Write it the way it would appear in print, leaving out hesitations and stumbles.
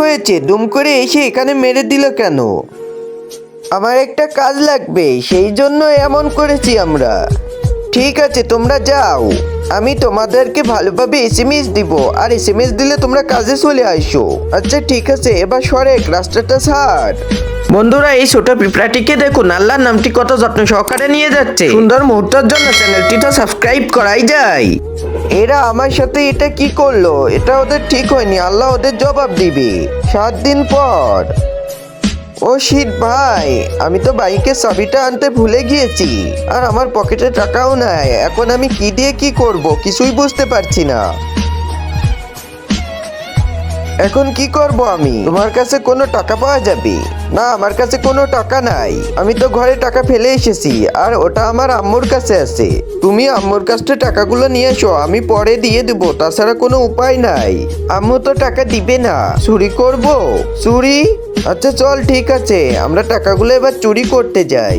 হয়েছে? দুম করে এসে এখানে মেরে দিল কেন? আমার একটা কাজ লাগবে, সেই জন্য এমন করেছি আমরা। ঠিক আছে, তোমরা যাও, আমি তোমাদেরকে ভালোভাবে এসএমএস দিব, আর এসএমএস দিলে তোমরা কাজে চলে আসো। আচ্ছা ঠিক আছে, এবার সরেক, রাস্তাটা ছাড়। বন্ধুরা, এই ছোট পিঁপড়াটিকে দেখুন, আল্লাহর নামটি কত যত্ন সহকারে নিয়ে যাচ্ছে। সুন্দর মুহূর্তের জন্য চ্যানেলটিটা সাবস্ক্রাইব করাই যায়। এরা আমার সাথে এটা কি করলো? এটা ওদের ঠিক হয়নি, আল্লাহ ওদের জবাব দিবে 7 দিন পর। ও শিট ভাই, আমি তো বাইকের চাবিটা আনতে ভুলে গিয়েছি, আর আমার পকেটে টাকাও নাই। এখন আমি কি দিয়ে কি করব কিছুই বুঝতে পারছি না। এখন কি করব আমি? তোমার কাছে কোনো টাকা পাওয়া যাবে? না, আমার কাছে কোনো টাকা নাই। আমি তো ঘরে টাকা ফেলে এসেছি, আর ওটা আমার আম্মুর কাছে আছে। তুমি আম্মুর কাছে টাকাগুলো নিয়ে এসো, আমি পরে দিয়ে দেবো, তাছাড়া কোনো উপায় নাই। আম্মু তো টাকা দিবে না। চুরি করব? চুরি? আচ্ছা চল, ঠিক আছে, আমরা টাকাগুলো এবার চুরি করতে যাই।